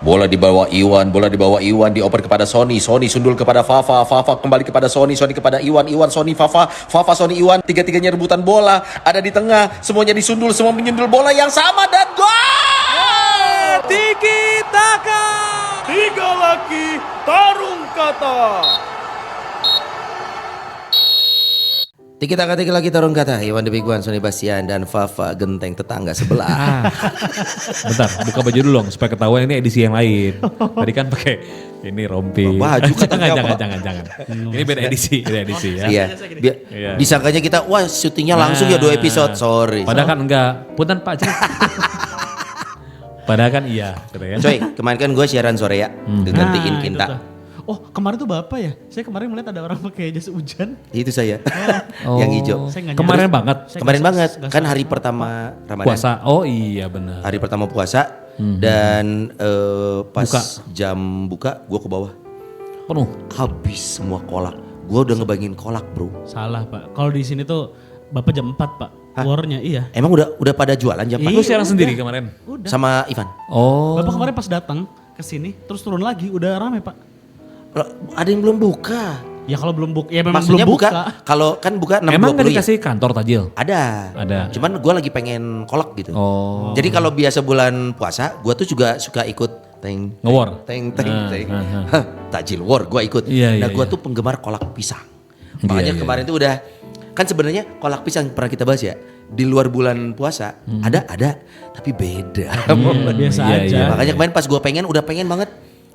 Bola dibawa Iwan dioper kepada Sony sundul kepada Fafa kembali kepada Sony kepada Iwan Sony Fafa Sony Iwan, tiga-tiganya rebutan bola, ada di tengah, semuanya disundul, semua menyundul bola yang sama dan gol! Tiki Taka, 3 laki tarung kata. Tiki Taka lagi tarung kata, Iwan The Big One, Sony Bastian dan Fafa genteng tetangga sebelah. Bentar, buka baju dulu dong supaya ketahuan ini edisi yang lain. Tadi kan pakai ini rompi. Baju jangan. Ini beda edisi ya. Iya. Iya. Disangkanya kita wah syutingnya langsung ya 2 episode, sorry. Padahal kan enggak. Punten Pak Cik. Padahal kan iya, gitu ya. Coy, kemarin kan gue siaran sore ya, gantiin Kinta. Oh kemarin tuh Bapak ya? Saya kemarin melihat ada orang pakai jas hujan. Itu saya, yang hijau. Saya nggak Kemarin nyadar. banget. Kemarin banget, kan hari pertama Ramadan. Puasa. Oh iya benar. Hari pertama puasa dan pas Buka. jam buka gue ke bawah. Penuh. Habis semua kolak. Gue udah ngebagiin kolak bro. Salah Pak. Kalau di sini tuh Bapak jam 4 Pak. Warnya iya. Emang udah pada jualan jam 4? Lu siaran sendiri kemarin? Udah. Sama Ivan. Oh. Bapak kemarin pas datang ke sini terus turun lagi udah rame Pak. Loh, ada yang belum buka. Ya kalau belum buka, ya memang Maksudnya belum buka. Kalau kan buka 6.20 Emang gak ya? dikasih kantor tajil? Ada. Cuman gue lagi pengen kolak gitu. Oh. Jadi kalau biasa bulan puasa, gue tuh juga suka ikut teng Nge-war. teng. Takjil war gue ikut. Iya, Nah iya, gue iya. tuh penggemar kolak pisang. Makanya Iya. kemarin tuh udah kan sebenarnya kolak pisang pernah kita bahas ya. Di luar bulan puasa ada, tapi beda. Biasa Iya, aja. iya. Makanya kemarin pas gue pengen, udah pengen banget,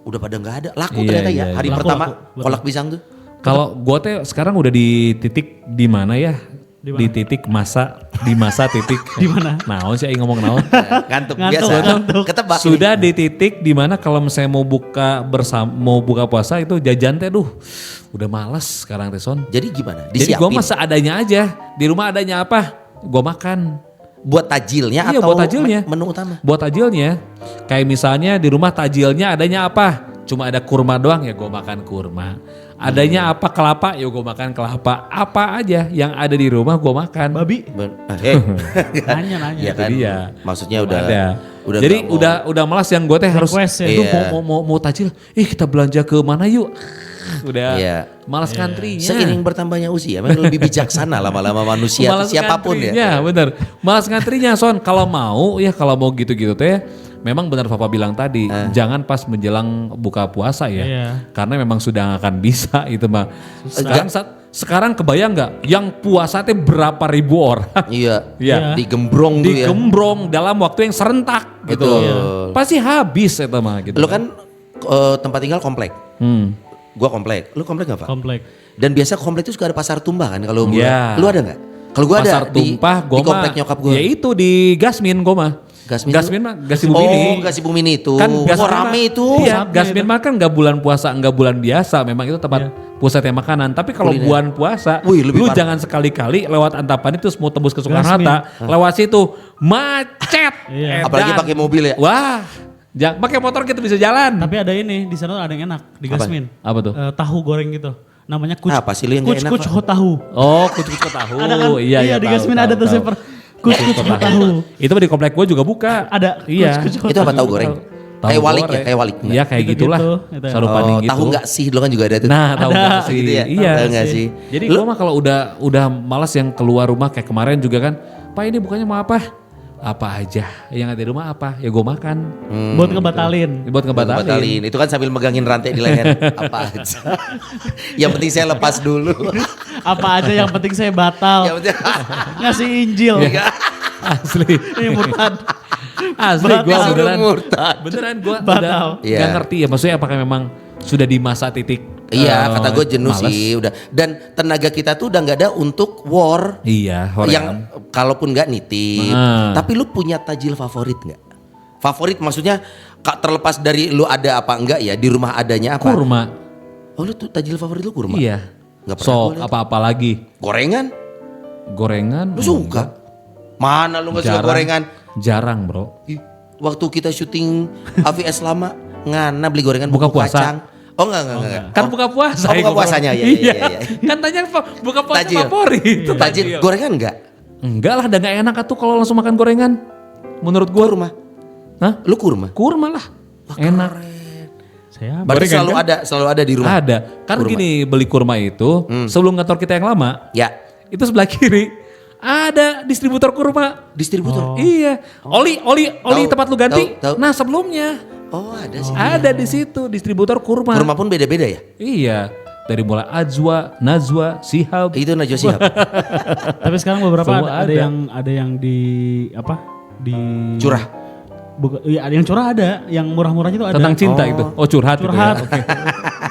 udah pada nggak ada. Laku Iya, ternyata iya, ya hari iya. pertama Laku. kolak pisang tuh. Kalau gue teh sekarang udah di titik di mana ya? Di mana? Di titik di masa titik. Di mana? Naon sih aing ngomong naon? Ngantuk Ngantuk, biasa. ngantuk. Ketebak. ini. Sudah di titik di mana kalau misalnya mau buka puasa itu jajan teh udah males sekarang teh Son. Jadi gimana? Jadi gue Disiapin mah seadanya aja. Di rumah adanya apa? Gue makan. buat tajilnya Iya, atau buat tajilnya. menu utama? Buat tajilnya, kayak misalnya di rumah tajilnya adanya apa? Cuma ada kurma doang ya gue makan kurma. Adanya apa kelapa ya gue makan kelapa. Apa aja yang ada di rumah gue makan. Babi. Nanya. Ya kan? dia. Maksudnya Belum udah ada. udah Jadi nggak mau- udah malas yang gue teh harus Request ya. "Duh, Iya. mau tajil. Kita belanja ke mana yuk? Udah Iya. malas ngantrinya. Seiring bertambahnya usia, memang lebih bijaksana lama-lama manusia Malas siapapun ya. ngantrinya, bener. Malas ngantrinya Son. Kalau mau gitu-gitu teh. Memang benar Papa bilang tadi, jangan pas menjelang buka puasa ya. Iya. Karena memang sudah akan bisa itu mah. Sekarang kebayang nggak yang puasa teh berapa ribu orang? Iya. Iya. Digembrong tuh ya. Digembrong dalam waktu yang serentak gitu. Betul. Pasti habis itu mah gitu. Lu kan tempat tinggal komplek. Gua komplek. Lu komplek gak Pak? Komplek. Dan biasa komplek itu suka ada pasar tumpah kan kalau bulan. Iya. Lu ada nggak? Kalau gua Pasar ada di, tumpah di gua mah. komplek nyokap gua. Ya itu di Gasmin gua mah. Gasmin mah Gasibu Oh, Mini. Gasibu Mini itu. Kan Oh, Gasmin rame mah- itu. Iya, Rame Gasmin itu. mah kan nggak bulan puasa, nggak bulan biasa. Memang itu tempat pusatnya makanan. Tapi kalau Kuliner. bulan puasa, Wih, lebih lu parah. jangan sekali-kali lewat Antapani terus mau tembus ke Soekarno Gasmin. Hatta, lewat situ macet. Iya. Apalagi pakai mobil ya. Wah, pakai motor kita bisa jalan. Tapi ada ini di sana ada yang enak di Apa? Gasmin. Apa tuh? Tahu goreng gitu. Namanya kuc. Apa sih lu yang nggak enak, Kuc Pak? tahu. Oh, kucuk tahu. Ada kan? Iya, di tahu, Gasmin tahu, ada tuh tahu. saya kuc tahu. Itu di komplek gue juga buka. Ada. Iya. Kuc Itu apa tahu goreng? Tahu Kayak walik ya, goreng. kayak walik. Iya kayak Gitu-gitu, gitulah. gitu ya. Sarupani gitu. Tahu nggak sih? Dulu kan juga ada tuh. Nah, tahu Ada. nggak sih? Gitu ya? Iya. Tahu nggak sih? Jadi gue mah kalau udah malas yang keluar rumah kayak kemarin juga kan, Pak ini bukannya mau apa? Apa aja yang ada di rumah apa? Ya gue makan. Buat ngebatalin. Buat ngebatalin. Batalin. Itu kan sambil megangin rantai di leher. Apa aja. Yang penting saya lepas dulu. Apa aja yang penting saya batal. Yang penting Ngasih Injil. Asli. Ini murtad. Asli gue Batal. beneran. murtad. Beneran gue Batal. udah Iya. gak ngerti ya. Maksudnya apakah memang sudah di masa titik. Iya, kata gue jenuh males? sih udah. Dan tenaga kita tuh udah nggak ada untuk war. Iya, Yang kalaupun nggak nitip. Ah. Tapi lu punya tajil favorit nggak? Favorit maksudnya terlepas dari lu ada apa enggak ya, di rumah adanya apa? kurma. Oh lu tuh tajil favorit lu kurma? Iya. Nggak pernah gua So, lihat. apa-apa lagi? Gorengan? Gorengan? Lu suka? Mana lu nggak suka gorengan? Jarang bro. Ih, waktu kita syuting AVS lama, ngana beli gorengan Buka bubuk puasa? kacang. Oh enggak. Kan buka puasa. Oh, buka ya, puasanya, gua- iya, iya, iya. Kan tanya buka puasa Tajil. favorit. Itu Tajil gorengan enggak? Enggak lah, udah gak enak tuh kalau langsung makan gorengan. Menurut gua. Kurma. Hah? Lu kurma? Kurma lah. Enak. Saya Berarti Gorengan selalu ada di rumah. Ada. Kan Kurma. gini, beli kurma itu sebelum kantor kita yang lama, Ya, itu sebelah kiri ada distributor kurma. distributor. Iya. Oli Tahu, tempat lu ganti. tahu. Nah, sebelumnya Oh, ada sih. ada di situ distributor kurma. Kurma pun beda-beda ya? Iya. Dari mulai Ajwa, Najwa, Sihab. Itu Najwa Shihab. tapi sekarang beberapa Semua ada ada. ada yang di apa? Di Curah. Iya, ada yang curah ada, yang murah-murahnya tuh ada. Tentang cinta itu. Oh, curhat, Curhat. gitu ya.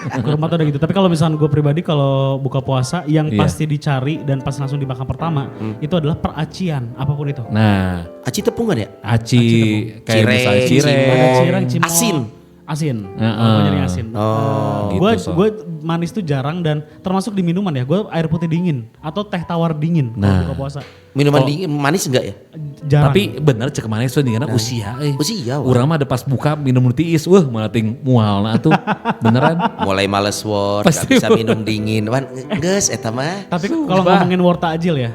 Oke. Kurma tuh ada gitu. Tapi kalau misalnya gue pribadi kalau buka puasa yang Iya. pasti dicari dan pas langsung dimakan pertama itu adalah peracian apapun itu. Nah, Aci tepung kan ya? aci kayak Cireng, misalnya cireng. Ada cireng, cimol, Asin. Asin. Heeh. Gue nyari asin. gitu, So. Gue manis tuh jarang dan termasuk di minuman ya. Gue air putih dingin atau teh tawar dingin kalau Nah. buka puasa. Minuman dingin manis enggak ya? Jarang. Tapi bener cek mana itu karena usia. Usia, wah. Urang mah ada pas buka minum nu tiis, malah ting mual nah tuh. Beneran. Mulai males word, gak Pasti. bisa minum dingin. Wan, geus eta mah. Tapi kalau Sumpah. ngomongin war takjil ya,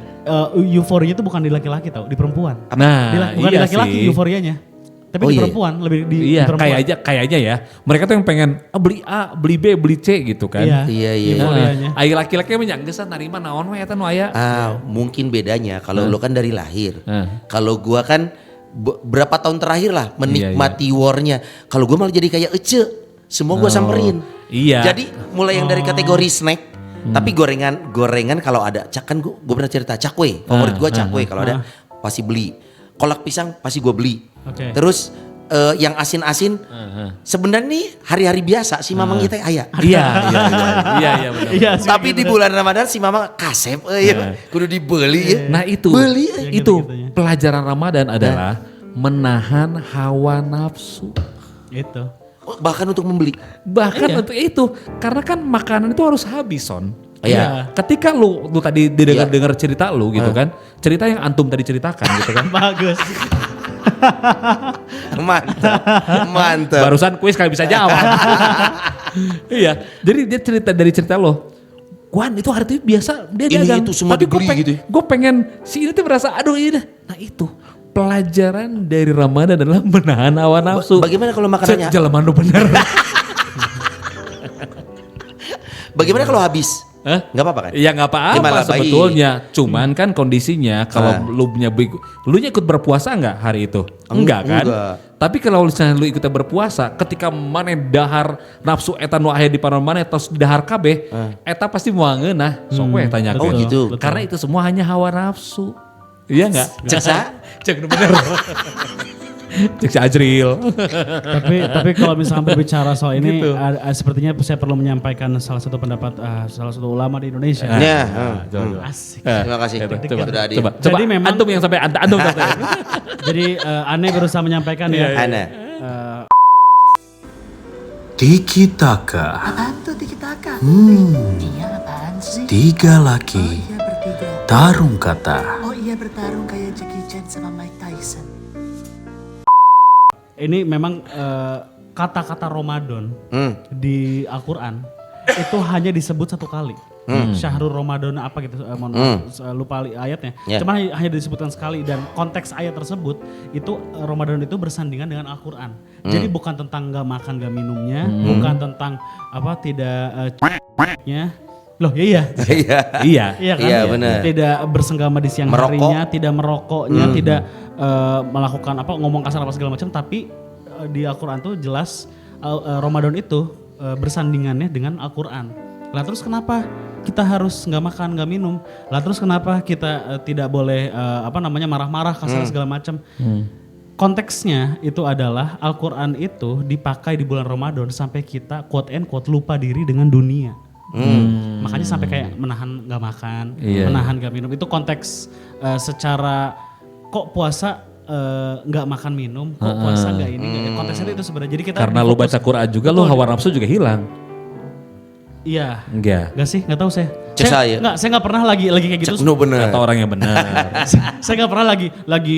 euforianya tuh bukan di laki-laki tau, di perempuan. Nah, Bukan di iya laki-laki sih. euforianya. Tapi Oh di iya. perempuan, lebih di Iya, perempuan. kayaknya ya. Mereka tuh yang pengen beli A, beli B, beli C gitu kan. Iya, Iya, iya. euforianya. Ai laki-laki mah nya geus narima naon we eta nu aya. Mungkin bedanya kalau lu kan dari lahir. Nah. Kalau gua kan berapa tahun terakhir lah Iya, menikmati warnya. Kalau gua malah jadi kayak ece. Semua gua samperin. iya. Jadi mulai yang dari kategori snack, tapi gorengan kalau ada, kan gua pernah cerita cakwe. Favorit gua cakwe kalau ada pasti beli. Kolak pisang pasti gua beli. Oke. Terus yang asin-asin sebenarnya nih hari-hari biasa si mamang kita aya. Iya, iya benar. Iya sih, Tapi gitu di dah. bulan Ramadan si mamang kasep kudu dibeli ya. Nah itu, Beli, Ya, itu gitu-gitunya. pelajaran Ramadan adalah menahan hawa nafsu. Itu. Bahkan untuk membeli. Bahkan Iya. untuk itu, karena kan makanan itu harus habis, Son. Iya. Ketika lu tadi dengar cerita lu gitu kan, cerita yang antum tadi ceritakan gitu kan. Bagus. Mantap. Mantap. Barusan kuis kalian bisa jawab. Iya, jadi dia cerita dari cerita lo. Wan itu hari itu biasa dia Ini dagang. itu semua Tapi dibeli gitu ya? Gue pengen si ini tuh merasa aduh ini. Nah itu pelajaran dari Ramadan adalah menahan hawa nafsu. Bagaimana kalau makanannya? Jalaman lu bener. Bagaimana kalau habis? Hah? Nggak apa-apa kan? Ya nggak apa-apa malah baik. sebetulnya. Cuman kan kondisinya kalau lu ikut berpuasa nggak hari itu? Enggak kan? Enggak. Tapi kalau misalnya lu ikut berpuasa, ketika mana dahar nafsu eta nu aya di panon mana tos dahar kabeh, eta pasti mau ngeunah. Sok we tanyakeun. Oh, gitu. Karena itu semua hanya hawa nafsu. Iya enggak? Cek sa? Cek nu bener. Cek si Ajril. tapi kalau misalnya berbicara soal ini, Gitu. sepertinya saya perlu menyampaikan salah satu pendapat salah satu ulama di Indonesia. Ya. Asik. Terima kasih. Coba, Sudah hadir. coba. Jadi memang- antum yang sampai antum sampai. Jadi aneh berusaha menyampaikan ya. Ana. Tiki Taka. Apaan tuh Tiki Taka? Iya apaan sih? 3 laki Iya bertiga. tarung kata. Oh iya bertarung kayak Jackie Chan sama Mike Tyson. Ini memang kata-kata Ramadan di Al-Quran itu hanya disebut satu kali. Syahrul Ramadan apa gitu, mohon maaf, lupa ayatnya. Ya. Cuma hanya disebutkan sekali dan konteks ayat tersebut itu Ramadan itu bersandingan dengan Al-Quran. Jadi bukan tentang gak makan gak minumnya, bukan tentang apa tidak nya. Loh iya. Iya. Iya. Iya kan? Iya, benar. Tidak bersenggama di siang Merokok. harinya, tidak merokoknya, tidak melakukan apa ngomong kasar apa segala macam, tapi di Al-Qur'an tuh jelas Ramadan itu bersandingannya dengan Al-Qur'an. Lah terus kenapa kita harus nggak makan, nggak minum? Lah terus kenapa kita tidak boleh marah-marah kasar segala macam? Konteksnya itu adalah Al-Qur'an itu dipakai di bulan Ramadan sampai kita quote and quote lupa diri dengan dunia. Makanya sampai kayak menahan nggak makan, menahan nggak minum. Itu konteks secara kok puasa nggak makan minum, kok puasa nggak ini. Konteksnya itu sebenarnya. Jadi kita Karena lu difokus- baca Quran juga lu hawa nafsu juga hilang. Iya. Enggak. Nggak sih, nggak tahu saya. Cek saya. Saya nggak pernah lagi kayak gitu. Cek nu bener. Kata orang yang benar. Saya nggak pernah lagi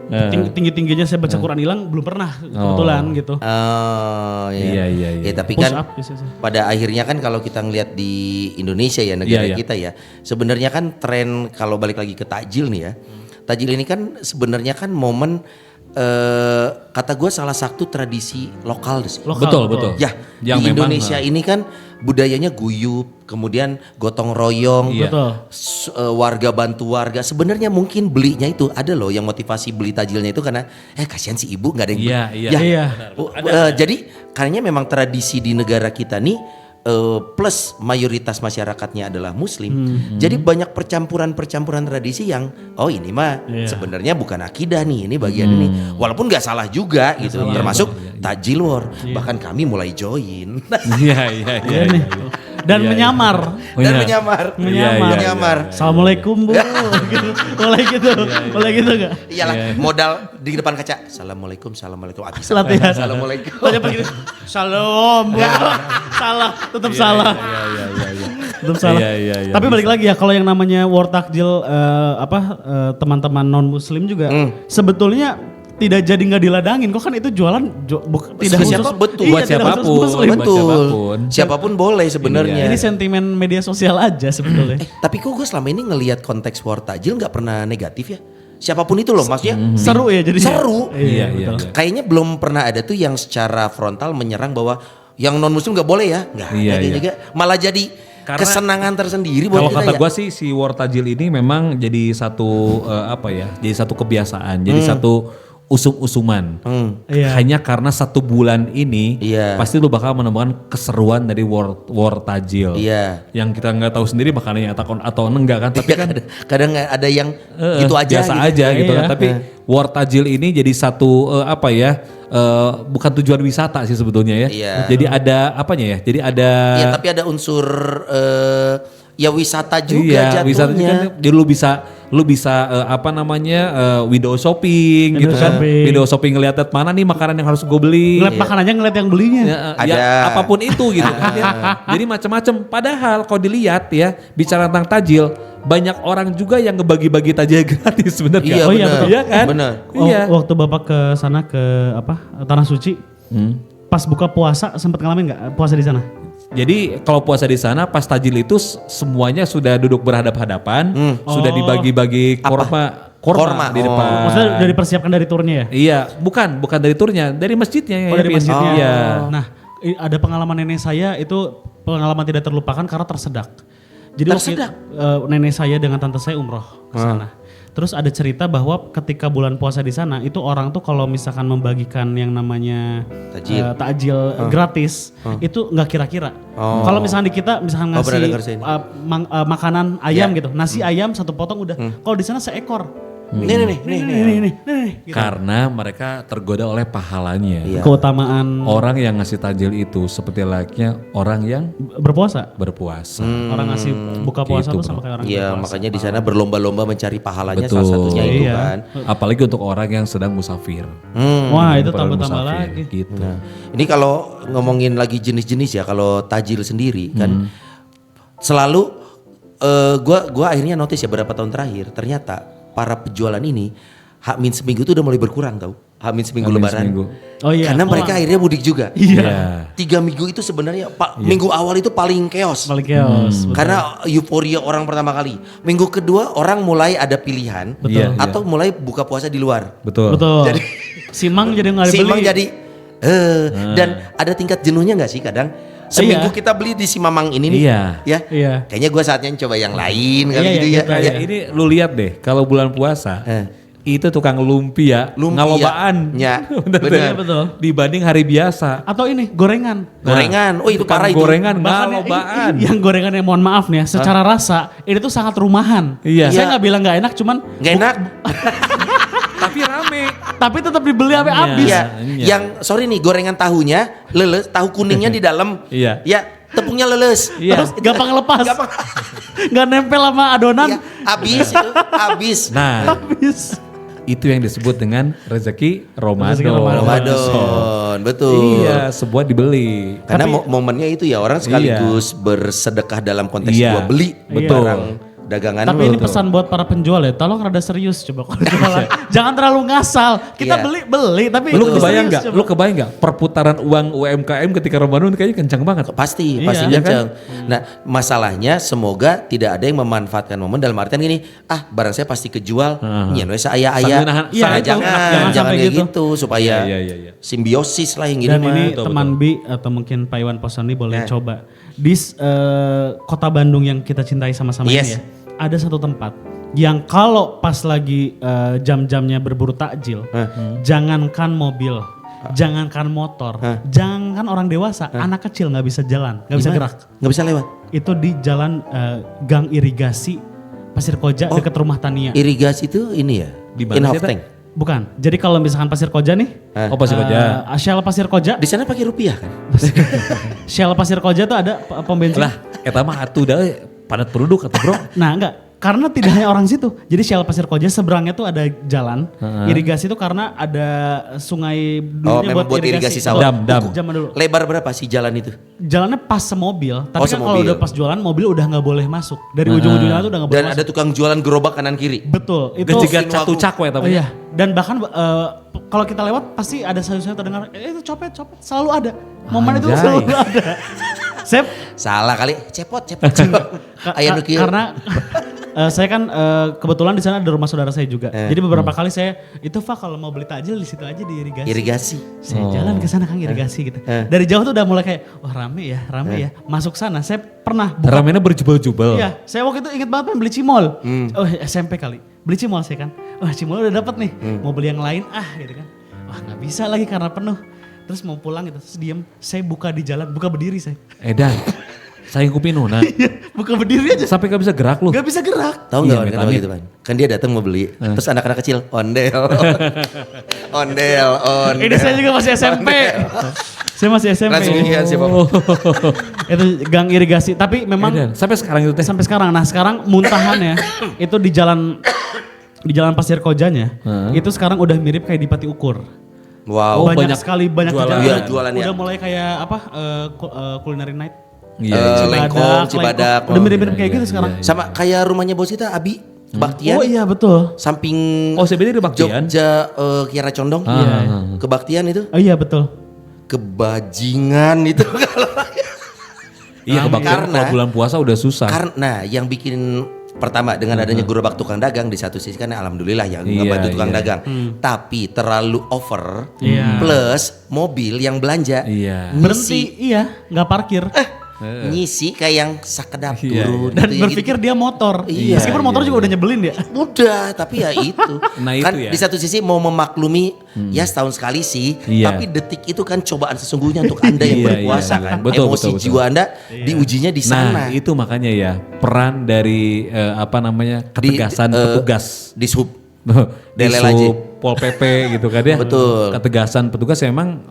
tinggi-tingginya saya baca Quran hilang, belum pernah kebetulan gitu. Oh Iya, iya. Ya tapi Push kan up biasanya. pada akhirnya kan kalau kita ngelihat di Indonesia ya negara Iya, iya. kita ya, sebenarnya kan tren kalau balik lagi ke takjil nih ya. Takjil ini kan sebenarnya kan momen kata gue salah satu tradisi lokal sih. Betul. Ya, Yang di memang, Indonesia ini kan budayanya guyup, kemudian gotong royong, Iya. Betul. warga bantu warga. Sebenarnya mungkin belinya itu ada loh yang motivasi beli tajilnya itu karena kasihan si ibu nggak ada yang beli. Iya. Ya, Iya. jadi kayaknya memang tradisi di negara kita nih plus mayoritas masyarakatnya adalah Muslim. Jadi banyak percampuran tradisi yang ini mah sebenarnya bukan akidah nih, ini bagian ini. Walaupun nggak salah juga gitu, termasuk tajil war. Bahkan kami mulai join Iya. Nih. Dan menyamar. dan menyamar. Menyamar. Assalamualaikum Bu. Gitu. Boleh gitu gak? Iyalah modal di depan kaca. Assalamualaikum. Abis Latihan. Assalamualaikum. Tanya begitu. Shalom. Salah, tetap salah. Tetap salah. Iya, Tapi balik lagi ya, kalau yang namanya war takjil teman-teman non muslim juga sebetulnya tidak jadi nggak diladangin. Kok kan itu jualan tidak khusus. Siapa? Betul. Iya, Buat tidak khusus siapapun. muslim. Betul. siapapun. Siapapun boleh sebenarnya. Ini sentimen media sosial aja sebetulnya. Tapi kok gue selama ini ngelihat konteks war tajil nggak pernah negatif ya. Siapapun itu loh, maksudnya Seru ya jadi. seru. Iya. Kayaknya belum pernah ada tuh yang secara frontal menyerang bahwa yang non muslim nggak boleh ya. Nggak ada Iya, kayaknya iya. juga. Malah jadi Karena kesenangan tersendiri buat Kalau kita kata ya. gue sih si war tajil ini memang jadi satu jadi satu kebiasaan, jadi satu usum-usuman. Iya. Hanya karena 1 bulan ini Iya. pasti lu bakal menemukan keseruan dari war tajil. Iya. Yang kita nggak tahu sendiri makanya takon atau enggak kan, tapi kan Kadang ada yang gitu aja. biasa aja gitu Iya. kan. Tapi war tajil ini jadi satu bukan tujuan wisata sih sebetulnya ya. Iya. Jadi ada apanya ya? Jadi ada Iya, tapi ada unsur ya wisata juga iya, jatuhnya. wisata juga kan, jadi lu bisa window shopping gitu kan. shopping. Window shopping ngeliat mana nih makanan yang harus gue beli. Ngeliat makanannya ngeliat yang belinya. Ya, Ada. apapun itu gitu kan. Ya. Jadi macam-macam. Padahal kalau dilihat ya, bicara tentang tajil, banyak orang juga yang ngebagi-bagi tajil gratis sebenarnya. Iya, Oh iya, benar. betul. Iya kan? Benar. Iya. Waktu Bapak ke sana ke Tanah Suci, pas buka puasa sempat ngalamin nggak puasa di sana? Jadi kalau puasa di sana pas tajil itu semuanya sudah duduk berhadap-hadapan, sudah dibagi-bagi korma di depan. Maksudnya udah dipersiapkan dari turnya ya? Iya, bukan dari turnya, dari masjidnya. Oh, dari Vin. masjidnya. Iya. Nah, ada pengalaman nenek saya itu pengalaman tidak terlupakan karena tersedak. Jadi Tersedak? nenek saya dengan tante saya umroh ke sana. Terus ada cerita bahwa ketika bulan puasa di sana itu orang tuh kalau misalkan membagikan yang namanya takjil gratis itu nggak kira-kira. Kalau misalkan di kita misalkan pernah dengar ngasih saya ini. makanan ayam gitu, nasi ayam 1 potong udah. Kalau di sana seekor. Nih. Gitu. Karena mereka tergoda oleh pahalanya. Iya. Keutamaan Orang yang ngasih tajil itu seperti layaknya orang yang berpuasa. berpuasa. Orang ngasih buka puasa Gitu, tuh sama kayak orang Iya, berpuasa. makanya di sana berlomba-lomba mencari pahalanya Betul. salah satunya itu Iya. kan. Apalagi untuk orang yang sedang musafir. Wah itu Para tambah-tambah musafir, lagi. Gitu. Nah, ini kalau ngomongin lagi jenis-jenis ya, kalau tajil sendiri kan selalu gua akhirnya notice ya beberapa tahun terakhir ternyata para penjualan ini H-min seminggu itu udah mulai berkurang tau. H-min seminggu H-min lebaran. seminggu. Oh iya. Karena mereka akhirnya mudik juga. Iya. 3 minggu itu sebenarnya minggu awal itu paling chaos. Balik chaos. Karena euforia orang pertama kali. Minggu kedua orang mulai ada pilihan Betul. atau mulai buka puasa di luar. Betul. Betul. Simang jadi nggak dibeli. Simang jadi dan ada tingkat jenuhnya nggak sih kadang? Seminggu kita beli di si Mamang ini nih. Iya. Ya. Iya. Kayaknya gue saatnya coba yang lain kali Iya, gitu iya, ya. gitu. Kayak ini lu lihat deh, kalau bulan puasa itu tukang lumpia, Lumpia. ngalobaan. Ya, Bener. bener. Betul. Dibanding hari biasa. Atau ini gorengan. Gorengan. Oh itu Tukang parah itu. Gorengan Bahkan ngalobaan. yang gorengan yang mohon maaf nih ya, secara rasa ini tuh sangat rumahan. Iya. Saya nggak bilang nggak enak, cuman Gak enak. Tapi rame. tapi tetap dibeli sampai Iya. habis. Iya. Iya. Yang sorry nih gorengan tahunya leles, tahu kuningnya di dalam. Iya. Ya, tepungnya leles. Iya. Terus gampang lepas. Gampang. Nggak nempel sama adonan. Iya, habis itu, habis. Nah, Habis. itu yang disebut dengan rezeki Ramadan. Rezeki Ramadan. Ramadan, betul. Iya, sebuah dibeli. Karena momennya itu ya orang sekaligus bersedekah dalam konteks Iya, gua beli betul. barang dagangan Tapi lu. ini pesan buat para penjual ya, tolong rada serius coba kalau jualan. Jangan terlalu ngasal. Kita Iya. beli tapi Lu kebayang serius nggak? coba. Lu kebayang nggak perputaran uang UMKM ketika Ramadan kayaknya kencang banget. Pasti Iya. pasti Iya kan? kenceng. Nah, masalahnya semoga tidak ada yang memanfaatkan momen dalam artian gini, barang saya pasti kejual, nyen we Sambil aya-aya. nahan- Iya, Nah, itu. jangan Jangan jangan sampai kayak gitu. gitu supaya Iya. simbiosis lah yang gini Dan mah. ini Betul, teman Bi atau mungkin Pak Iwan Posoni boleh Nah. coba. Di kota Bandung yang kita cintai sama-sama Yes. ini ya. Ada satu tempat yang kalau pas lagi jam-jamnya berburu takjil, jangankan mobil, jangankan motor, jangankan orang dewasa, anak kecil nggak bisa jalan, nggak bisa gerak. Nggak bisa lewat. Itu di jalan Gang Irigasi Pasir Koja dekat rumah Tania. Irigasi itu ini ya. Di mana In-house sih, Teh? tank. Bukan. Jadi kalau misalkan Pasir Koja nih, Oh pasti aja. Shell Pasir Koja, Di sana pakai rupiah kan? Shell Pasir Koja tuh ada pom bensin. Lah, eta mah atuh dah padat penduduk atau bro. Nah enggak, karena tidak hanya orang situ. Jadi Shell Pasir Koja seberangnya tuh ada jalan irigasi tuh karena ada sungai dulunya memang buat irigasi sawah. Betul. Dam. Zaman dulu. Lebar berapa sih jalan itu? Jalannya pas semobil, tapi Oh, kan kalau semobil. udah pas jualan mobil udah nggak boleh masuk. Dari ujung-ujung jalan tuh udah nggak boleh Dan masuk. ada tukang jualan gerobak kanan kiri. Betul. Itu Gejegat satu cakwe Oh tapi. iya, dan bahkan kalau kita lewat pasti ada sayur-sayur terdengar, itu copet, selalu ada. Momen itu Anjay. selalu ada. Saya Salah kali, cepot. Ayah nu kieu. karena saya kan kebetulan di sana ada rumah saudara saya juga. Jadi beberapa kali saya itu Pak kalau mau beli takjil di situ aja di irigasi. Irigasi. Saya jalan ke sana kan irigasi gitu. Dari jauh tuh udah mulai kayak wah rame ya. Masuk sana saya pernah buka. Ramenya berjubel-jubel. Iya, saya waktu itu inget banget pengen beli cimol. Oh SMP kali. Beli cimol saya kan. Wah cimol udah dapat nih. Mau beli yang lain gitu kan. Wah nggak bisa lagi karena penuh. Terus mau pulang gitu, terus diem. Saya buka di jalan, buka berdiri saya. Edan, saya kupinuna. Iya, buka berdiri aja. Sampai gak bisa gerak lu. Gak bisa gerak. Tahu Iya, nggak kenapa amit-amit. gitu Pan? Kan dia datang mau beli, terus anak-anak kecil ondel, ondel. Ini saya juga masih SMP. Saya masih SMP. Langsung ingat sih Pak. Itu gang irigasi. Tapi memang Edan, sampai sekarang itu teh. sampai sekarang. Nah sekarang muntahannya itu di jalan Pasir Kojanya. Itu sekarang udah mirip kayak di Pati Ukur. Wow. Oh, banyak banyak sekali jualan. jajanan. Iya, jualan ya. Udah mulai kayak apa culinary night. Iya. Lengkong, Cibadak. Udah mirip-mirip kayak gitu sekarang. Sama kayak rumahnya bos kita Abi, Baktian. Oh iya betul. Samping Oh sebenarnya di Baktian. Jogja Kiara Condong. Kebaktian itu. Oh iya betul. Kebajingan itu. Iya kebaktian Karena- kalau bulan puasa udah susah. Karena yang bikin pertama dengan adanya gerobak tukang dagang di satu sisi kan alhamdulillah yang Iya, ngebantu tukang iya. dagang. Tapi terlalu over Iya. plus mobil yang belanja Iya. Berhenti iya nggak parkir. ngisi kayak yang sakedap Iya, turun Dan gitu, berpikir dia motor. Iya, Meskipun motor juga udah nyebelin ya. Udah, tapi ya itu. Nah, itu kan ya. di satu sisi mau memaklumi ya setahun sekali sih, Iya. tapi detik itu kan cobaan sesungguhnya untuk Anda yang Iya, berpuasa iya, kan. iya. Betul, Emosi betul, betul. jiwa Anda diujinya di sana. Nah itu makanya ya peran dari apa namanya Di, ketegasan petugas. Di sub. Di Delel aja. sub, Pol PP gitu kan ya. Betul. Ketegasan petugas memang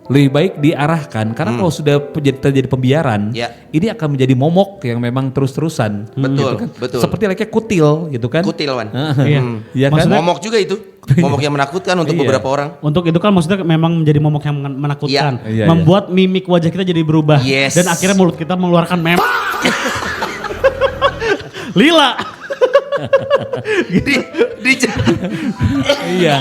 lebih baik diarahkan karena kalau sudah terjadi pembiaran, Ya. ini akan menjadi momok yang memang terus-terusan. Betul, gitu kan. betul. Seperti layaknya kutil gitu kan. Kutil Wan. Iya. Iya kan? Momok juga itu. Momok yang menakutkan untuk Iya. beberapa orang. Untuk itu kan maksudnya memang menjadi momok yang menakutkan. Iya, iya. Membuat mimik wajah kita jadi berubah. Yes. Dan akhirnya mulut kita mengeluarkan mem. Lila. Iya,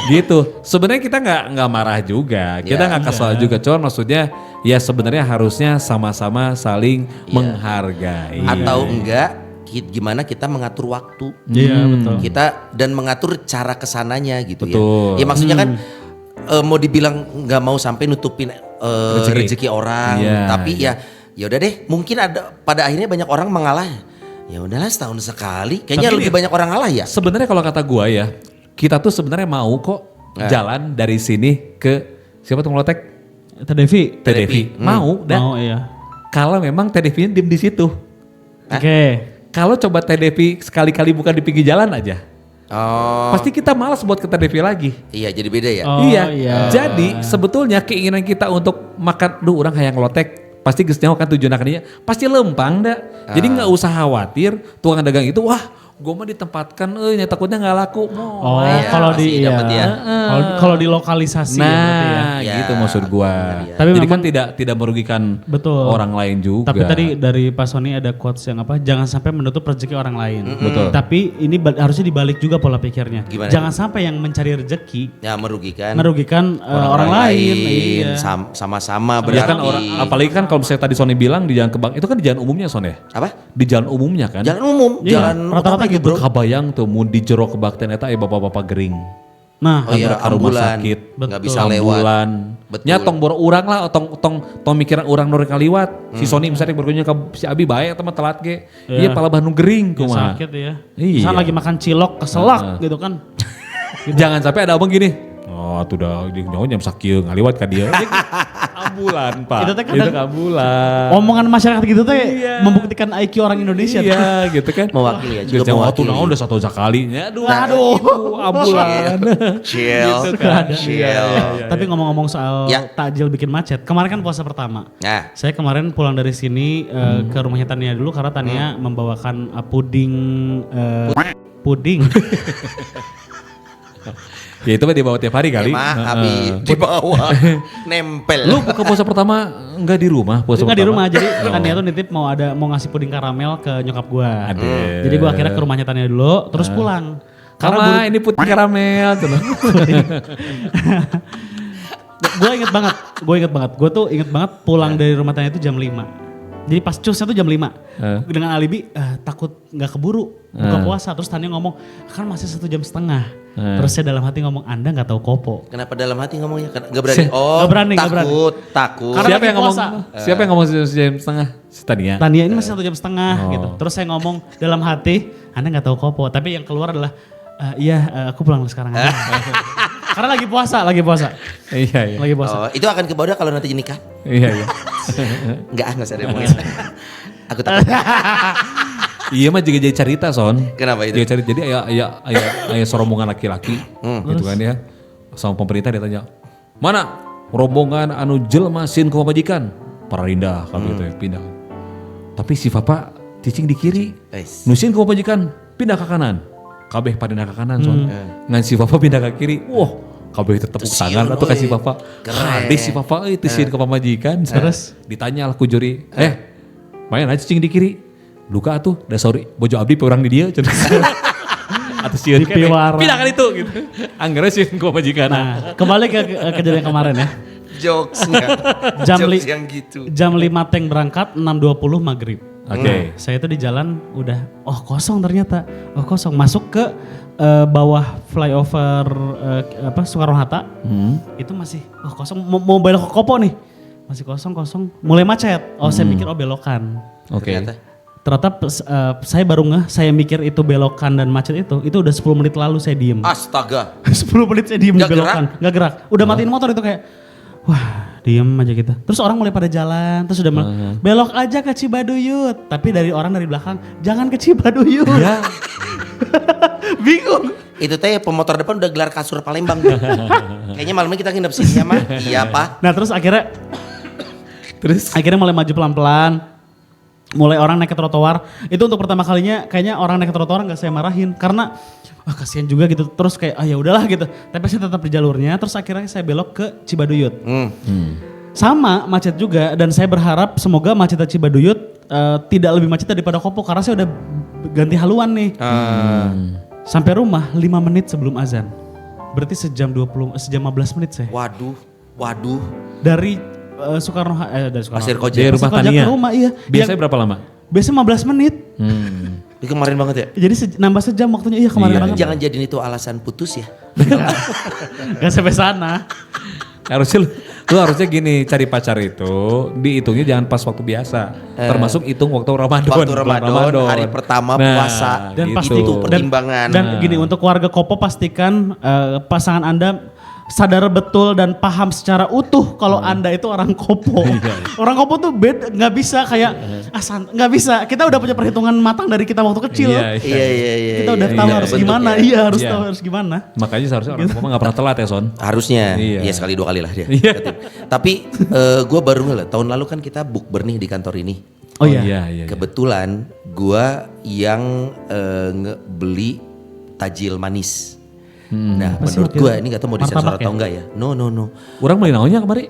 gitu. Sebenarnya kita nggak marah juga, kita Ya. nggak kesal juga. Cuman maksudnya ya sebenarnya harusnya sama-sama saling menghargai. Atau enggak gimana kita mengatur waktu. Iya betul. Kita dan mengatur cara kesananya gitu Betul. ya. Ya maksudnya kan mau dibilang nggak mau sampai nutupin rezeki orang, Iya, tapi ya udah deh. Mungkin ada pada akhirnya banyak orang mengalah. Ya udahlah setahun sekali. Kayaknya Tapi lebih banyak orang ngalah ya. Sebenarnya kalau kata gua ya, kita tuh sebenarnya mau kok jalan dari sini ke siapa tuh ngelotek? Teh Devi. Teh Devi. Mau dah. Mau iya. Kalau memang Teh Devi diem di situ. Oke. Kalau coba Teh Devi sekali-kali bukan di pinggir jalan aja, Oh, pasti kita malas buat ke Teh Devi lagi. iya jadi beda ya. Oh, Iya. iya. Jadi sebetulnya keinginan kita untuk makan, orang hayang ngelotek, pasti geus nyaho kan tujuan akhirnya pasti lempang dah. Jadi nggak usah khawatir tukang dagang itu wah gue mah ditempatkan, takutnya nggak laku. Oh, iya, kalau pasti di dapet ya. kalau di lokalisasi ya berarti ya. Nah, Ya, gitu maksud gua. benar ya. Tapi Jadi memang- kan tidak merugikan Betul. orang lain juga. Tapi tadi dari Pak Sony ada quotes yang apa? Jangan sampai menutup rezeki orang lain. Betul. Tapi ini harusnya dibalik juga pola pikirnya. Gimana? Jangan sampai yang mencari rezeki Ya merugikan orang lain. Iya. Sama-sama Ya berarti. kan orang, apalagi kan kalau misalnya tadi Sony bilang di jalan kebak, itu kan di jalan umumnya Son ya? Apa? Di jalan umumnya kan? Jalan umum, Iya, jalan rata-rata utama gitu. Kabayang tuh mau di jero kebaktian eta bapak-bapak gering. Nah, Oh iya, Ke rumah ambulan. sakit. Nggak bisa lewat. Ambulan. Betul. Nya tong bor urang lah, tong mikiran urang nu rek kaliwat. Si Sony misalnya berkunjung ke si Abi bae teman telat ge. Iya pala Bandung gering ya kumaha. sakit ya. Iya. Misalnya lagi makan cilok keselak gitu kan. Jangan sampai ada abang gini. Oh, tuh dah nyawa jam sakieu ngaliwat ka dia. Ambulan, Pak. Itu teh kadang- ambulan. Omongan masyarakat gitu tuh membuktikan IQ orang Indonesia. Iya, gitu kan. Mewakili ya, juga Geus nyawa tuh mewakili. naon udah satu sekali. Aduh, Aduh. gitu, ambulan. Chill, Gitu kan. chill. Tapi ngomong-ngomong soal Ya. takjil bikin macet, kemarin kan puasa pertama. Nah, Saya kemarin pulang dari sini ke rumahnya Tania dulu karena Tania membawakan puding puding. Ya itu mah dibawa tiap hari kali. emang Heeh. Abi di bawah nempel. Lu buka puasa pertama enggak di rumah? Puasa Enggak di pertama? rumah, jadi Tania tuh nitip mau ngasih puding karamel ke nyokap gua. Adeh. Jadi gua akhirnya ke rumahnya Tania dulu, terus pulang. Karena ini putih karamel tuh. Gue inget banget, gue tuh inget banget pulang dari rumah Tania itu jam 5. Jadi pas cusnya tuh jam 5. Dengan alibi takut nggak keburu buka puasa. Terus Tania ngomong kan masih 1,5 jam. Terus saya dalam hati ngomong Anda nggak tahu kopo. Kenapa dalam hati ngomongnya? Gak berani. Oh, Nggak berani, nggak berani. takut. Karena Siapa lagi yang ngomong? puasa. Siapa yang ngomong jam setengah? Si Tania. Tania ini masih 1,5 jam gitu. Terus saya ngomong dalam hati Anda nggak tahu kopo. Tapi yang keluar adalah aku pulang sekarang aja. Karena lagi puasa. Iya, iya. Lagi puasa. Oh, itu akan ke bawah kalau nanti nikah? Iya, iya. Enggak usah ngomongin. Aku takut. Iya mah juga jadi cerita Son. Kenapa itu? Jadi cerita, jadi ayah serombongan laki-laki gitu kan ya. Sama pemerintah dia tanya, mana rombongan anu jelmasin ke majikan? Pararindah kalau gitu ya, pindah. Tapi si Papa cicing di kiri, Wes. nusin ke majikan, pindah ke kanan. Kabeh pindah ke kanan Son. Ngan si Papa pindah ke kiri, wah kabeh tepuk tangan atau kasih Papa. Hadis si Papa itu sih ke pamajikan. Terus ditanya lah ku juri, main aja cicing di kiri. Luka atuh, da sorry, bojo abdi pe urang di dia. Atau sieun Di piwara. pindah kan itu gitu. Anggernya sih ku majikan. Nah, kembali ke kejadian kemarin ya. Jokesnya. Jam Jokes li- yang gitu. Jam 5 Teng berangkat, 6.20 maghrib. Oke. Saya tuh di jalan udah, kosong ternyata. Kosong. Masuk ke bawah flyover Soekarno-Hatta. Itu masih, kosong. Mau belok ke Kopo nih. Masih kosong. Mulai macet. Saya mikir belokan. Oke. Ternyata. Saya baru saya mikir itu belokan dan macet itu udah 10 menit lalu saya diem. Astaga. 10 menit saya diem di Nggak belokan. Gak gerak. Udah matiin motor itu kayak, wah diem aja kita. Terus orang mulai pada jalan, terus udah belok aja ke Cibaduyut. Tapi dari orang dari belakang, jangan ke Cibaduyut. Ya. Bingung. Itu teh pemotor depan udah gelar kasur Palembang. Kayaknya malam ini kita nginep sini ya mah. Iya Pak. Nah terus akhirnya mulai maju pelan-pelan. Mulai orang naik ke trotoar. Itu untuk pertama kalinya kayaknya orang naik ke trotoar gak saya marahin. Karena kasihan juga gitu. Terus kayak ya udahlah gitu. Tapi saya tetap di jalurnya. Terus akhirnya saya belok ke Cibaduyut. Sama macet juga. Dan saya berharap semoga macet Cibaduyut tidak lebih macet daripada Kopo. Karena saya udah ganti haluan nih. Sampai rumah 5 menit sebelum azan. Berarti sejam 15 menit saya. Waduh. Dari Soekarno Pasir Koja. Dari rumah Pasir Koja Tania. ke rumah, iya. Biasanya berapa lama? Biasanya 15 menit. Ini kemarin banget ya. Jadi nambah sejam waktunya. Iya kemarin Iya, banget. Jangan jadiin itu alasan putus ya. Gak sampai sana. Harusnya lu harusnya gini, cari pacar itu dihitungnya jangan pas waktu biasa. Termasuk hitung waktu Ramadan. Waktu bulan Ramadan, hari pertama puasa. Dan gitu. pasti Itu pertimbangan. Dan gini untuk warga Kopo pastikan pasangan Anda sadar betul dan paham secara utuh kalau Anda itu orang Kopo. Orang Kopo tuh beda, nggak bisa kayak nggak bisa. Kita udah punya perhitungan matang dari kita waktu kecil. Iya. Kita udah tahu harus bentuknya. gimana. Iya harus Iya. tahu harus gimana. Makanya seharusnya orang tua nggak pernah telat ya Son. Harusnya, Iya. ya sekali 2 kali lah dia. Iya. Tapi gue baru ngeliat, tahun lalu kan kita bukber nih di kantor ini. Oh iya. Kebetulan gua yang beli tajil manis. Nah, Apa sih menurut waktu gua itu? ini nggak tahu mau disensor Martabak atau ya? enggak ya. No. Orang beli naonnya kemari?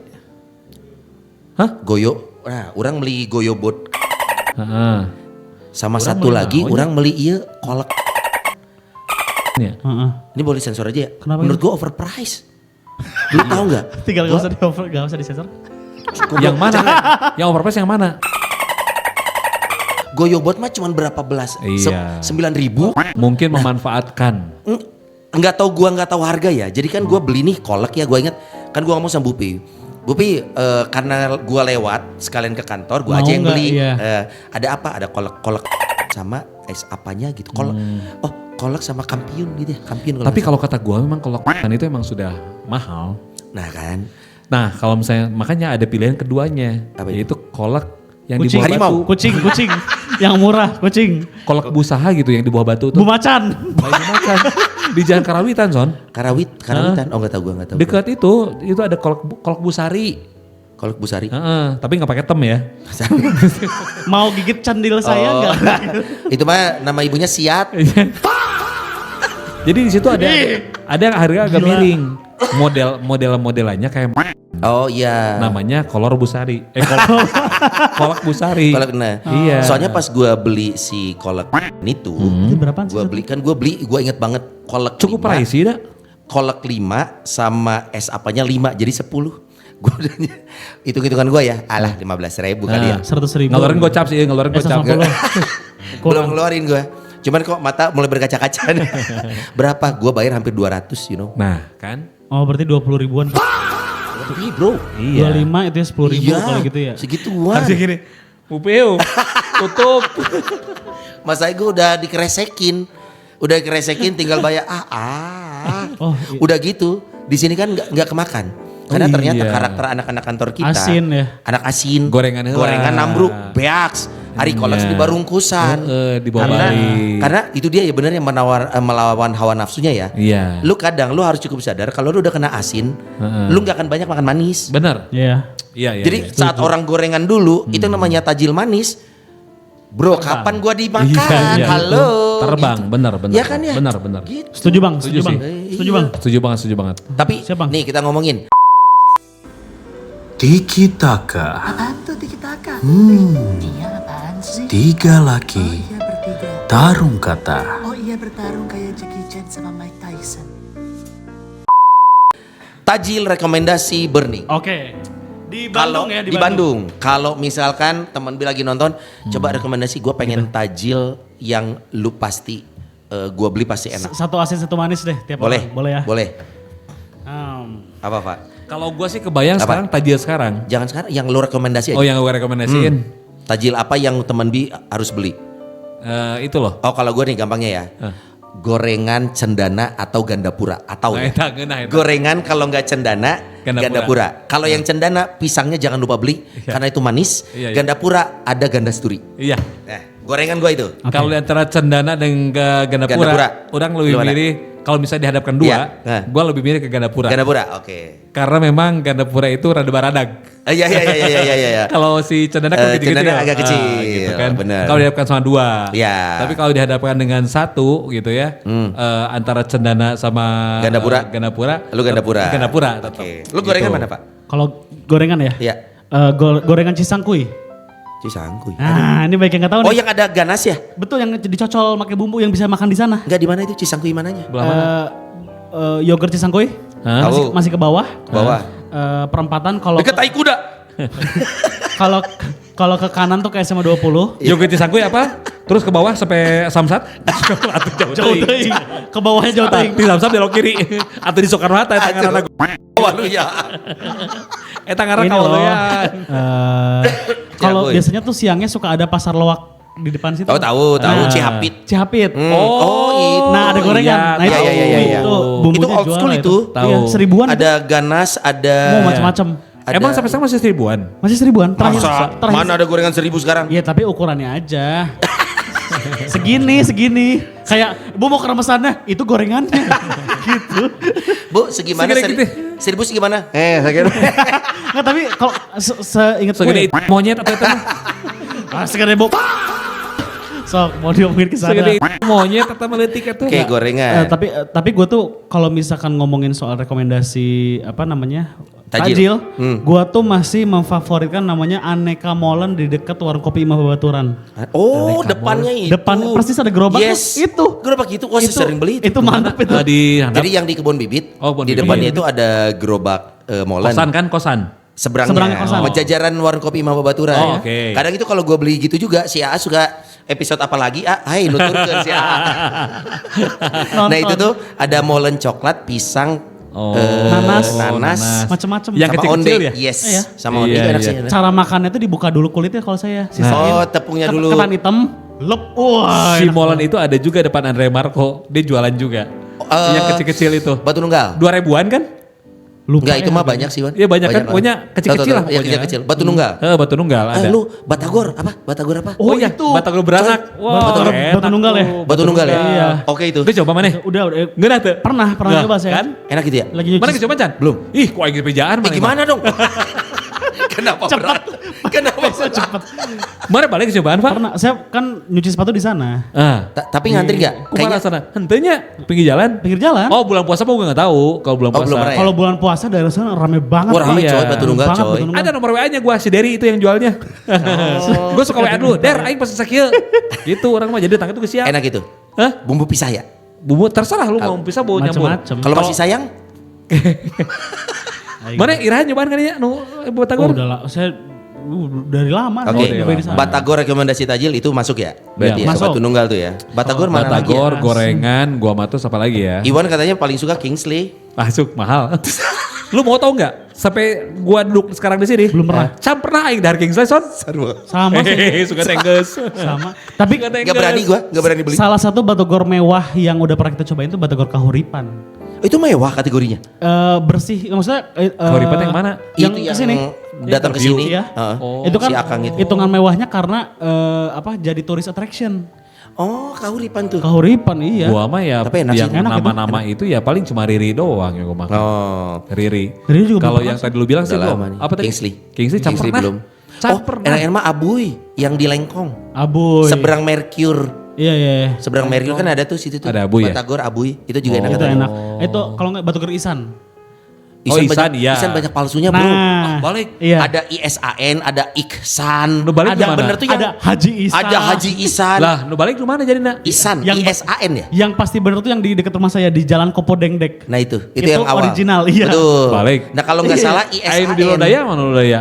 Hah? Goyo. Nah, orang beli goyo bot Heeh. sama Orang satu beli lagi naonnya? orang beli iya kolak. Ya. Heeh. Ini boleh sensor aja ya. Kenapa Menurut gua overprice. Lu tahu nggak? Tinggal gak usah gak usah disensor. Yang mana? Yang overprice yang mana? Goyo bot mah cuma berapa belas? Iya. 9.000. Mungkin memanfaatkan. Nggak tahu harga ya. Jadi kan gua beli nih kolak ya, gua inget kan gua ngomong sama Bupi. Bupi karena gua lewat sekalian ke kantor, gua Mau aja yang nggak? beli. Iya. Ada apa? Ada kolak sama es apanya gitu. Kolak. Oh, kolak sama kampiun gitu ya. Kampiun Tapi kalau kata gua memang kalau kan itu emang sudah mahal. nah kan. Nah kalau misalnya makanya ada pilihan keduanya, Apa itu? yaitu kolak yang Kucing. di bawah Harimau. batu. Kucing. Yang murah, kucing. Kolak busaha gitu yang di bawah batu tuh. Bu Macan. Lagi makan di Jalan Karawitan, Son. Karawitan. Oh, nggak tahu gua. Dekat itu ada kolak busari. Kolak Busari. Heeh, tapi nggak pakai tem ya. Mau gigit candil saya enggak? Itu mah nama ibunya Siat. Jadi di situ ada yang harga agak Gila. miring. Modelannya kayak Oh iya. namanya kolor busari. Kolak busari. Kolak nah. Iya. Soalnya pas gua beli si kolak itu, Itu berapaan sih? gua inget banget kolak Cukup 5, pricey dah. kolak 5 sama es apanya 5 jadi 10. Gua udah hitung-hitungan gua ya, alah 15.000 kali ya. 100.000. Ngeluarin gocap sih, ngeluarin gocap. 150. Belum ngeluarin gua. Cuman kok mata mulai berkaca-kaca. Berapa? Gua bayar hampir 200, you know. Nah, kan? Oh berarti 20 ribuan. Ih, bro. Iya. 25 itu ya 10 ribu kalau gitu ya. Segituan. Harusnya gini. Upeu, tutup. Mas Aigo udah dikeresekin. Tinggal bayar Oh, udah gitu. Di sini kan nggak kemakan. Karena Oh, ternyata iya. karakter anak-anak kantor kita Asin ya? anak asin, Gorengan heula. nambruk, beaks, hari kolak Iya. di barungkusan. Di bawah balik. Karena itu dia ya benar yang melawan hawa nafsunya ya. Iya. Lu kadang lu harus cukup sadar kalau lu udah kena asin, lu nggak akan banyak makan manis. Bener. Iya. Iya. Jadi saat orang gorengan dulu itu namanya tajil manis. Bro, kapan gua dimakan? Iya, Halo. Terbang, Gitu. bener. Ya kan ya? Bener. Gitu. Setuju bang, Setuju setuju bang. sih. Setuju bang. Setuju banget. Tapi Siap, Bang? nih kita ngomongin Tiki Taka. Apaan tuh Tiki Taka? Dia apaan sih? 3 laki Iya bertiga. tarung kata. Oh iya bertarung kayak Jackie Chan sama Mike Tyson. tajil rekomendasi burning. Oke. Di Kalau Bandung ya di Bandung. Kalau misalkan teman lagi nonton, coba rekomendasi gue pengen tajil yang lu pasti gue beli pasti enak. Satu asin satu manis deh tiap Boleh? orang. Boleh ya. Boleh. Apa Pak? Kalau gue sih kebayang Apa? sekarang tajil sekarang. Jangan sekarang, yang lu rekomendasi aja. Oh yang gue rekomendasiin. Tajil apa yang teman bi harus beli? Itu loh. Oh kalau gue nih gampangnya ya. Gorengan cendana atau gandapura atau Nah, ya. eta. Gorengan kalau nggak cendana gandapura. Kalau yang cendana pisangnya jangan lupa beli karena itu manis. Iya. Gandapura ada gandasturi. Iya. Nah, gorengan gue itu. Kalau di antara cendana dan Gandapura. gandapura, orang lebih Lu mana? milih kalau misalnya dihadapkan Iya. dua, Nah. gue lebih milih ke gandapura. Gandapura, oke. Karena memang gandapura itu rada baradag. Iya. Kalau si cendana kan gitu-gitu cendana ya. agak kecil, gitu kan. bener. Kalau dihadapkan sama dua. Iya. Tapi kalau dihadapkan dengan satu gitu ya, antara cendana sama Gandapura. gandapura. Lu gandapura. Gandapura tetap. Oke. Lu gorengan Gitu. mana, Pak? Kalau gorengan ya? Iya. Gorengan Cisangkuy. Cisangkuy. Nah, ini baik yang nggak tahu Oh, nih. yang ada ganas ya? Betul yang dicocol pakai bumbu yang bisa makan di sana. Enggak di mana itu Cisangkuy mananya? Belah mana? Yogurt Cisangkuy. Hah? Masih ke bawah. Bawah. Perempatan kalau Dekat tai kuda. kalau kalau ke kanan tuh kayak SMA 20. Yogurt Cisangkuy apa? Terus ke bawah sampai Samsat? Atau Jauh teuing. Ke bawahnya jauh teuing. Di Samsat belok kiri. Atau di Soekarno Hatta eta ngaranna. Wah, lu ya. Eta ngaranna Ini loh. kawean. Kalau Ciaboy. biasanya tuh siangnya suka ada pasar loak di depan situ. Oh, tahu, Cihapit. Cihapit. Oh, itu. Nah, ada gorengan. Nah, Iya, itu, iya. itu bumbunya Itu old jual school lah itu. Tahu. Iya, 1000-an. Ada ganas, ada Mau macam-macam. ada- Emang sampai sekarang masih 1000-an? Masih 1000-an. Terakhir, Masa? terakhir. Mana ada gorengan 1000 sekarang? Iya, tapi ukurannya aja. segini. Kayak, Bu mau keremesannya, itu gorengannya. Gitu. Bu, segimana? Segede gitu. 1000 segimana? Segini. Nggak, tapi kalau seingat Segede monyet atau itu mah? segede bok. Sok mau diomongin ke sana. Segede monyet tetap meletik itu. Kayak gorengan. Tapi gue tuh kalau misalkan ngomongin soal rekomendasi apa namanya Tajil. tajil, gue tuh masih memfavoritkan namanya Aneka Molen di dekat warung kopi Imam Babaturan. Oh, depannya itu. Depan persis ada gerobak Yes. itu. Gerobak itu. Oh, saya sering beli itu. Itu mantap itu. Di handap. Jadi yang di kebun bibit, Oh, kebun di bibit. depannya itu ada gerobak molen. kosan kan kosan. Seberangnya kosan. Jajaran warung kopi Imam Babaturan. Oh, oke. Kadang itu kalau gue beli gitu juga, si AA suka episode apa lagi? Hai nuturkeun si AA. Nah itu tuh ada molen coklat, pisang, nanas, macem-macem. Yang sama kecil-kecil onde. ya? Yes, Iya. sama onde Iya, enak iya. sih. enak. Cara makannya tuh dibuka dulu kulitnya kalau saya. Oh, tepungnya dulu. Ketan hitam, lep. Wah, Si enak Molen itu ada juga depan Andre Marco. Dia jualan juga. Yang kecil-kecil itu. Batu Nunggal. 2000-an kan? Lupa Enggak, itu ya mah harganya. banyak sih, Wan. Iya banyak kan, Banget. pokoknya kecil-kecil Tahu, lah tahu, tahu. Iya, pokoknya. kecil-kecil. Batu Nunggal. Batu Nunggal ada. Lu Batagor apa? Batagor apa? Oh, iya, itu. Batagor beranak. Batagor- enak Batu Nunggal ya? tuh. Batu Nunggal ya? Iya. Oke itu. Itu coba mana? Udah. Enggak tuh. Pernah Nah, coba saya. kan? Enak gitu ya? Lagi nyuci. Mana kecoba Chan? Belum. Ih, kok aing pejaan mana? Gimana dong? Kenapa berat? Kenapa berat? Cepet. Mana balik kecobaan, Pak? Pernah. Saya kan nyuci sepatu di sana. Ah. Tapi ngantri nggak? Kemana sana? Hentenya pinggir jalan. Pinggir jalan. Oh, bulan puasa apa gue nggak tahu. Kalau bulan Oh, puasa. belum pernah ya? Kalau bulan puasa daerah sana rame banget. Wah, rame Iya. coy, Batu Nunggal Banget, coy. Batu Nunggal. Ada nomor WA-nya gue, si Derry itu yang jualnya. Gue suka WA dulu, Der, aing pesen sakil. Gitu orang mah jadi datang itu ke siap. Enak itu. Hah? Bumbu pisah ya? Bumbu terserah lu mau pisah bau nyambung. Macem-macem. Kalau masih sayang? Mana Irahan nyobaan kan ya? Nu Oh, Batagor. udah lah. Saya dari lama Oke, saya nyobain di sana. Batagor rekomendasi tajil itu masuk ya? Berarti Iya, ya, masuk. Batu Nunggal tuh ya. Batagor mana lagi ya? Batagor, gorengan, gua matus apa lagi ya? Iwan katanya paling suka Kingsley. Masuk mahal. Lu mau tau nggak? Sampai gua duduk sekarang di sini. Belum pernah. Cam pernah aing dari Kingsley son. Sama sih. Hehehe, suka tengges. Sama. Tapi Gak berani gua, gak berani beli. salah satu batagor mewah yang udah pernah kita cobain itu batagor Kahuripan. Itu mewah kategorinya. Bersih, maksudnya Kahuripan yang mana? Yang Itu kesini. datang ke sini. Iya. Heeh. Itu kan si Akang itu. hitungan mewahnya karena jadi tourist attraction. Oh, Kahuripan tuh. Kahuripan iya. Gua mah ya Tapi enak sih. yang Enak itu, nama-nama itu ya paling cuma Riri doang yang gua makan. Oh. Riri. Riri juga Kalau belum yang tadi lu bilang sih Udah belum. lama nih. Apa tadi? Kingsley. Kingsley cam Kingsley pernah. belum. Cam Oh, pernah. enak-enak mah Abuy yang di Lengkong. Aboy. Seberang Mercure. Iya iya. Iya. Seberang Mercure kan ada tuh situ tuh. Ada Abuy ya? Batagor Abuy. Itu juga enak Itu katanya. enak. Itu kalau nggak batagor Isan. Oh, Ihsan, banyak, iya. Ihsan banyak palsunya bro. Nah, balik. Iya. Ada ISAN, ada Iksan. Lu balik ada gimana? bener tuh yang Ada Haji Isan. ada Haji Isan. Lah, nu balik lu mana jadi nak? Isan, Yang- ISAN ya? Yang pasti bener tuh yang di dekat rumah saya di Jalan Kopo Dengdek. Nah itu Itu yang awal. original, iya. Betul. Balik. Nah kalau nggak salah Ayo di ISAN. Lodaya mana Lodaya?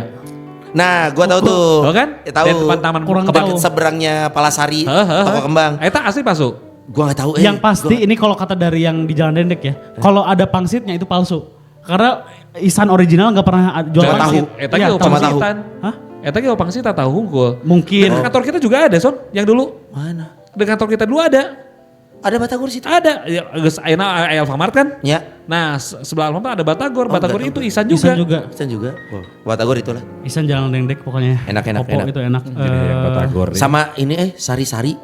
Nah gua tahu tuh. Oh kan? Tahu. Di depan taman Kurang Kebang tahu. seberangnya Palasari, Toko Kembang. Eta asli pasuk. Gua nggak tahu. Yang pasti ini kalau kata dari yang di Jalan Dendek ya, kalau ada pangsitnya itu palsu. Karena Isan original nggak pernah jual Cuma pangsit. tahu. Eta Iya, ge cuma opang tahu. sitan. Hah? Eta ge opang sita tahu hungkul. Mungkin. Dan kantor kita juga ada son, yang dulu. Mana? Di kantor kita dulu ada. Ada Batagor situ. Ada. Ya, geus ayeuna aya Alfamart kan? Ya. Nah, sebelah Alfamart ada Batagor. Batagor Batagor. itu Isan juga. Isan juga. Isan juga. Oh, Batagor itulah. Isan Jalan Dendek pokoknya. Enak, Kopo enak. itu enak. Jadi yang Batagor. Sama ini sari-sari.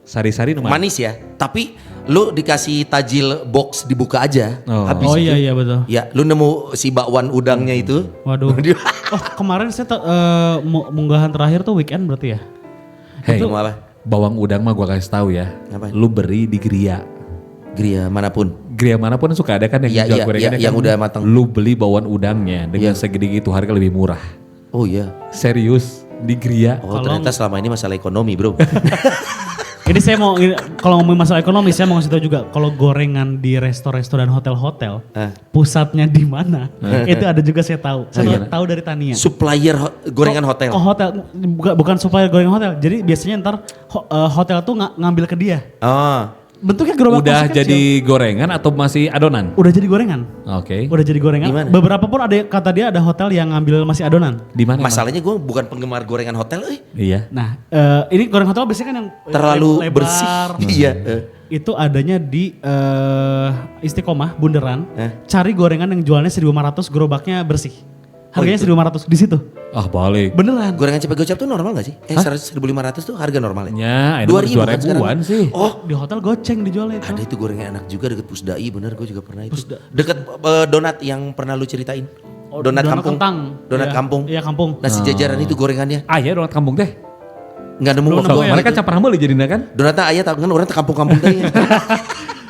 Sari-sari nu mana? Manis ya. Tapi lu dikasih tajil box dibuka aja. Oh. Habis Oh itu. iya iya betul. Ya, lu nemu si bakwan udangnya itu. Waduh. Oh kemarin saya munggahan terakhir tuh weekend berarti ya. Hey, Itu apa? bawang udang mah gua kasih tahu ya. Ngapain? Lu beri di Gria. Gria manapun. Gria manapun suka ada kan yang Iya, jual iya, gorengannya iya, yang kan. udah matang. Lu beli bawang udangnya dengan Iya. segede gitu harga lebih murah. Oh iya. Serius di Gria. Oh ternyata selama ini masalah ekonomi bro. Ini saya mau kalau ngomongin masalah ekonomi saya mau ngasih tahu juga kalau gorengan di resto-resto dan hotel-hotel pusatnya di mana itu ada juga saya tahu. Saya tahu dari Tania. Supplier gorengan hotel. Oh hotel bukan supplier gorengan hotel. Jadi biasanya ntar hotel tuh ngambil ke dia. Oh. Bentuknya gerobak Udah plastik jadi kecil. gorengan atau masih adonan? Udah jadi gorengan. Oke. Udah jadi gorengan. Gimana? Beberapa pun ada kata dia ada hotel yang ngambil masih adonan. Di mana? Masalahnya gue bukan penggemar gorengan hotel. Iya. Nah, ini gorengan hotel biasanya kan yang Terlalu lebar. bersih. Iya. Itu adanya di Istiqomah, Bundaran. Eh? Cari gorengan yang jualnya 1.500, gerobaknya bersih. Harganya 1.500 di situ. Ah balik. Beneran. Gorengan cepet gocap tuh normal gak sih? 1.500 tuh harga normalnya. Ya, ini 2.000 mah kan 2.000-an sekarang? sih. Oh Di hotel goceng dijualnya itu. ada itu gorengan enak juga deket Pusdai bener gue juga pernah itu. Deket donat yang pernah lu ceritain. Donat kampung. kentang. Donat Iya, kampung. Iya kampung. Nasi jajaran itu gorengannya. Ah ya donat kampung teh. Nggak nemu Belum waktu. nemu ya. Mereka campur hambal jadinya kan? Donatna aya tak orang teh kampung-kampung teh.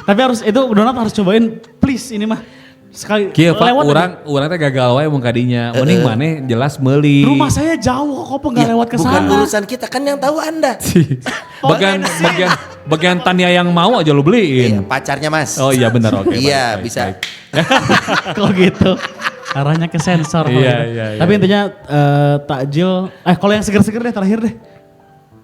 Tapi donat harus cobain please ini mah. Sekali Kieu Pak, lewat urang teh gagal wae mun kadinya. Mending maneh jelas meuli. rumah saya jauh kok nggak lewat ke Bukan sana. urusan kita kan yang tahu Anda. bagian Tania yang mau aja lu Iya, beliin. pacarnya Mas. Oh iya benar oke. Iya, baik, bisa. baik. Kok gitu. Arahnya ke sensor. kalau Iya, gitu. iya, iya. Tapi intinya takjil. Kalau yang seger-seger deh terakhir deh.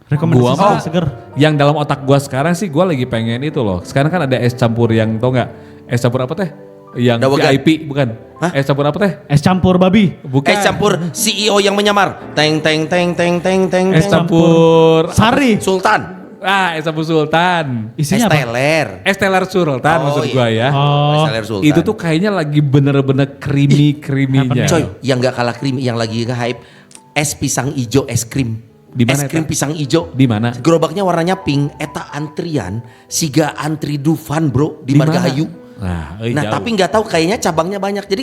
Gua mah seger. yang dalam otak gua sekarang sih gua lagi pengen itu loh. Sekarang kan ada es campur yang tau nggak? Es campur apa teh? Yang Dawagan. VIP bukan? Hah? Es campur apa teh? Es campur babi. Bukan. Campur CEO yang menyamar. Teng teng teng teng teng teng. Es teng. campur Sari. Sultan. es campur sultan. Isinya apa? Esteller. Es teler sultan Oh, maksud iya. gua ya. Oh. Esteller Sultan. Itu tuh kayaknya lagi bener-bener creamy-creaminya. Coy, yang gak kalah creamy, yang lagi nge-hype, es pisang ijo es krim. Di mana Es krim eta? pisang ijo. Di mana? Gerobaknya warnanya pink, eta antrian, siga antri Dufan bro di Di mana? Margahayu. Nah, Nah jauh. tapi nggak tahu kayaknya cabangnya banyak. Jadi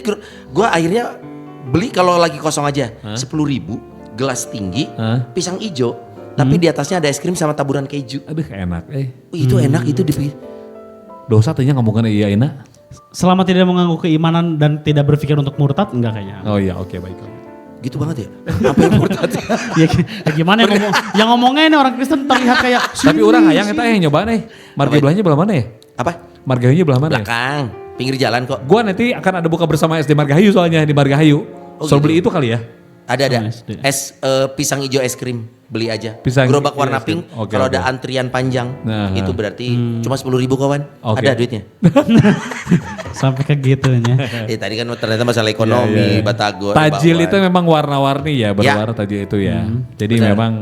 gua akhirnya beli kalau lagi kosong aja 10.000 gelas tinggi, Hah? pisang ijo, tapi di atasnya ada es krim sama taburan keju. Aduh enak Itu enak itu di Dosa tanya ngomongin iya enak. Selama tidak mengganggu keimanan dan tidak berpikir untuk murtad enggak kayaknya. Oh iya oke baik. gitu banget ya. Apa yang murtad? Ya, gimana yang ngomongnya ini orang Kristen terlihat kayak Tapi orang hayang eta nyoba nih. Marga belahnya belah mana ya? Apa? Margahayunya belah mana ya? Belakang, pinggir jalan kok. Gua nanti akan ada buka bersama SD Margahayu soalnya di Margahayu. Oh, Soal gitu. beli itu kali ya. Ada Oh, SD. es pisang hijau es krim, beli aja. Pisang Gerobak hijau warna es krim. pink. Oke, Kalau oke. ada antrian panjang, Nah, itu berarti cuma 10.000 kawan. Oke. Ada duitnya. sampai ke gitunya. Tadi kan ternyata masalah ekonomi, batagor. Tajil bawaan. itu memang warna-warni ya, berwarna tajil itu ya. Jadi Betul. memang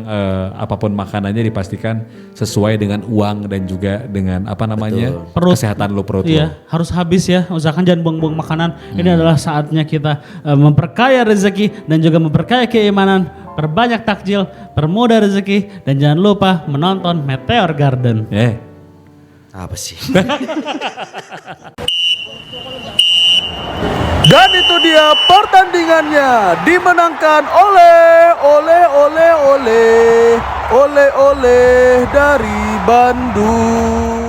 apapun makanannya dipastikan sesuai dengan uang dan juga dengan apa namanya Perut. kesehatan lu perut Iya, harus habis ya. Usahakan jangan buang-buang makanan. Ini adalah saatnya kita memperkaya rezeki dan juga memperkaya keimanan. Perbanyak takjil, permudah rezeki, dan jangan lupa menonton Meteor Garden. lo. Apa sih? Dan itu dia pertandingannya dimenangkan oleh dari Bandung.